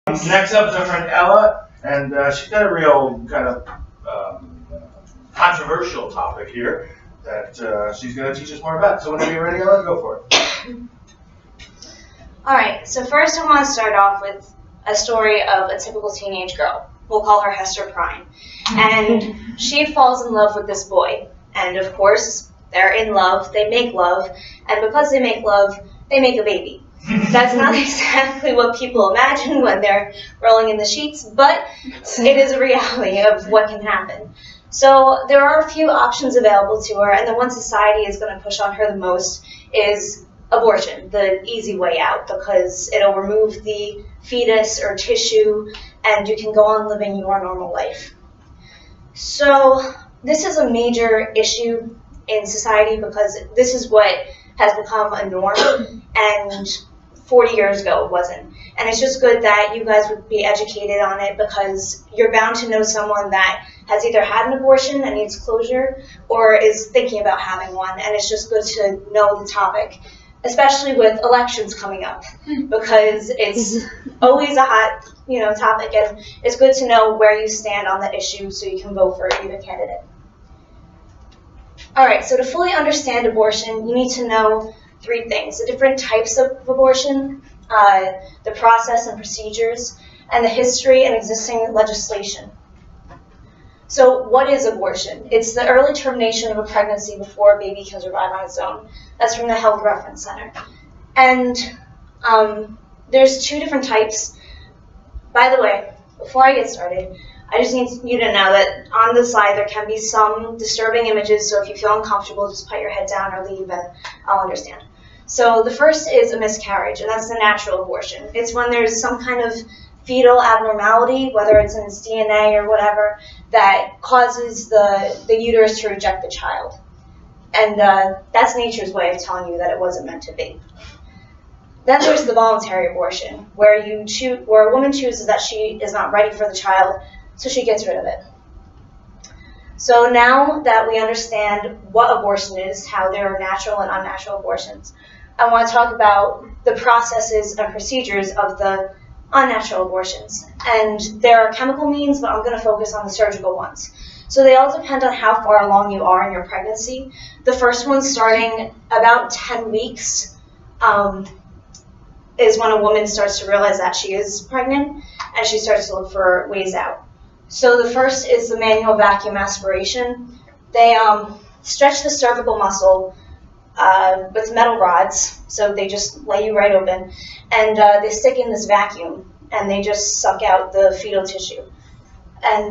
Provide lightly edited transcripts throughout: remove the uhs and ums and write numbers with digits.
Next up is our friend Ella, and she's got a real kind of controversial topic here that she's going to teach us more about. So whenever you're ready, Ella, go for it. Alright, so first I want to start off with a story of a typical teenage girl. We'll call her Hester Prynne. And she falls in love with this boy. And of course, they're in love, they make love, and because they make love, they make a baby. That's not exactly what people imagine when they're rolling in the sheets, but it is a reality of what can happen. So there are a few options available to her, and the one society is going to push on her the most is abortion, the easy way out, because it'll remove the fetus or tissue, and you can go on living your normal life. So this is a major issue in society because this is what has become a norm, and 40 years ago it wasn't. And it's just good that you guys would be educated on it because you're bound to know someone that has either had an abortion and needs closure or is thinking about having one, and it's just good to know the topic, especially with elections coming up because it's always a hot topic, and it's good to know where you stand on the issue so you can vote for either candidate. Alright, so to fully understand abortion, you need to know 3 things: the different types of abortion, the process and procedures, and the history and existing legislation. So what is abortion? It's the early termination of a pregnancy before a baby can survive on its own. That's from the Health Reference Center. And there's 2 different types. By the way, before I get started, I just need you to know that on the slide there can be some disturbing images, so if you feel uncomfortable, just put your head down or leave and I'll understand. So the first is a miscarriage, and that's the natural abortion. It's when there's some kind of fetal abnormality, whether it's in its DNA or whatever, that causes the uterus to reject the child. And that's nature's way of telling you that it wasn't meant to be. Then there's the voluntary abortion, where a woman chooses that she is not ready for the child, so she gets rid of it. So now that we understand what abortion is, how there are natural and unnatural abortions, I want to talk about the processes and procedures of the unnatural abortions. And there are chemical means, but I'm going to focus on the surgical ones. So they all depend on how far along you are in your pregnancy. The first one, starting about 10 weeks, is when a woman starts to realize that she is pregnant, and she starts to look for ways out. So the first is the manual vacuum aspiration. They stretch the cervical muscle with metal rods, so they just lay you right open, and they stick in this vacuum, and they just suck out the fetal tissue. And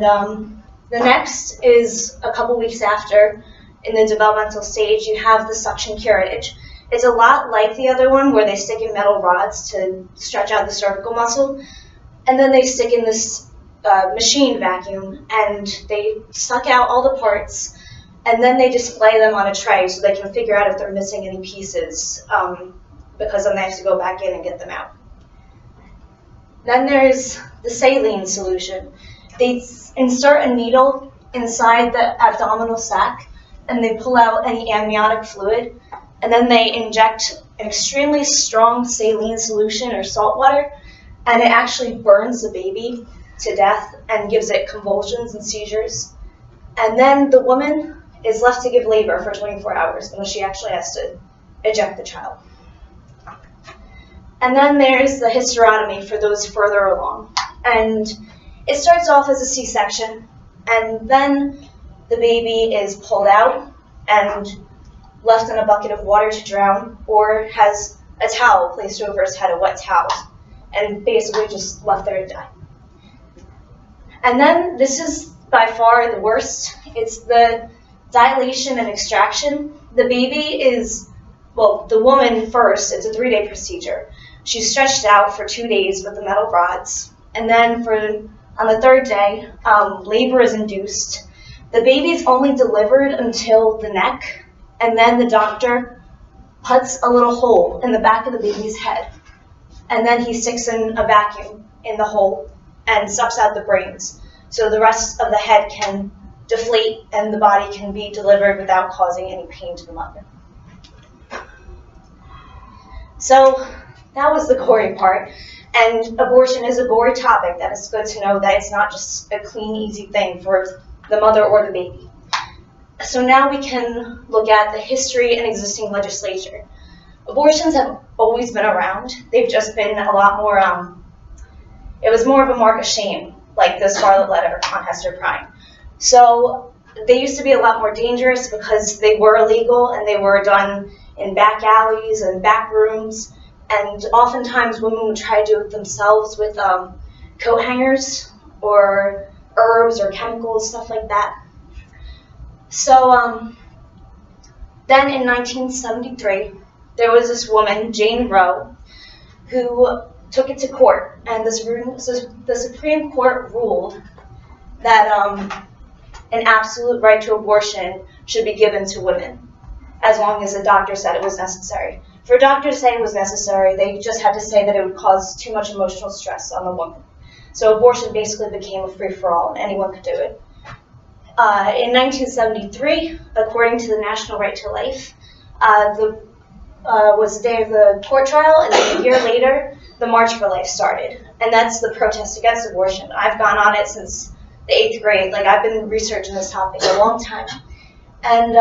the next is a couple weeks after, in the developmental stage, you have the suction curettage. It's a lot like the other one where they stick in metal rods to stretch out the cervical muscle, and then they stick in this machine vacuum, and they suck out all the parts, and then they display them on a tray so they can figure out if they're missing any pieces, because then they have to go back in and get them out. Then there's the saline solution. They insert a needle inside the abdominal sac, and they pull out any amniotic fluid, and then they inject an extremely strong saline solution or salt water, and it actually burns the baby to death and gives it convulsions and seizures. And then the woman is left to give labor for 24 hours until she actually has to eject the child. And then there's the hysterotomy for those further along. And it starts off as a C-section, and then the baby is pulled out and left in a bucket of water to drown, or has a towel placed over his head, a wet towel, and basically just left there to die. And then this is by far the worst. It's the dilation and extraction. The baby is, well, the woman first, it's a 3-day procedure. She's stretched out for 2 days with the metal rods. And then on the 3rd day, labor is induced. The baby is only delivered until the neck, and then the doctor puts a little hole in the back of the baby's head. And then he sticks in a vacuum in the hole and sucks out the brains, so the rest of the head can deflate and the body can be delivered without causing any pain to the mother. So that was the gory part. And abortion is a gory topic that it's good to know that it's not just a clean, easy thing for the mother or the baby. So now we can look at the history and existing legislation. Abortions have always been around. They've just been a lot more, it was more of a mark of shame, like the Scarlet Letter on Hester Prynne. So they used to be a lot more dangerous because they were illegal and they were done in back alleys and back rooms. And oftentimes women would try to do it themselves with coat hangers or herbs or chemicals, stuff like that. So then in 1973, there was this woman, Jane Roe, who took it to court. And the Supreme Court ruled that an absolute right to abortion should be given to women, as long as the doctor said it was necessary. For a doctor to say it was necessary, they just had to say that it would cause too much emotional stress on the woman. So abortion basically became a free-for-all, and anyone could do it. In 1973, according to the National Right to Life, was the day of the court trial, and then a year later, the March for Life started. And that's the protest against abortion. I've gone on it since the 8th grade. Like, I've been researching this topic a long time. And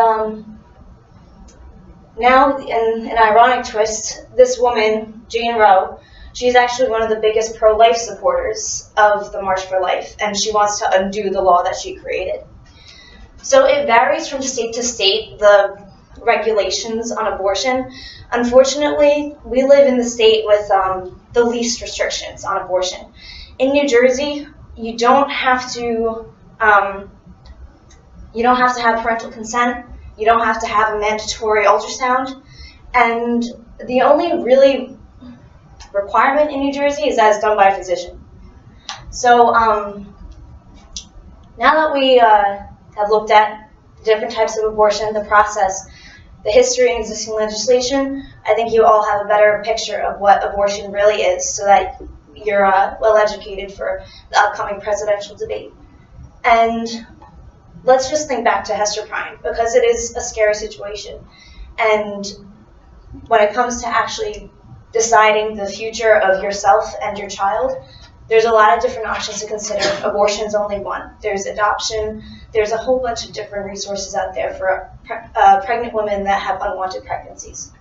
now, in an ironic twist, this woman, Jane Roe, she's actually one of the biggest pro-life supporters of the March for Life, and she wants to undo the law that she created. So it varies from state to state, the regulations on abortion. Unfortunately, we live in the state with the least restrictions on abortion. In New Jersey, you don't have to have parental consent. You don't have to have a mandatory ultrasound. And the only really requirement in New Jersey is that it's done by a physician. So now that we have looked at different types of abortion, the process, the history and existing legislation, I think you all have a better picture of what abortion really is so that you're well educated for the upcoming presidential debate. And let's just think back to Hester Prynne, because it is a scary situation. And when it comes to actually deciding the future of yourself and your child, there's a lot of different options to consider. Abortion's only one. There's adoption. There's a whole bunch of different resources out there for pregnant women that have unwanted pregnancies.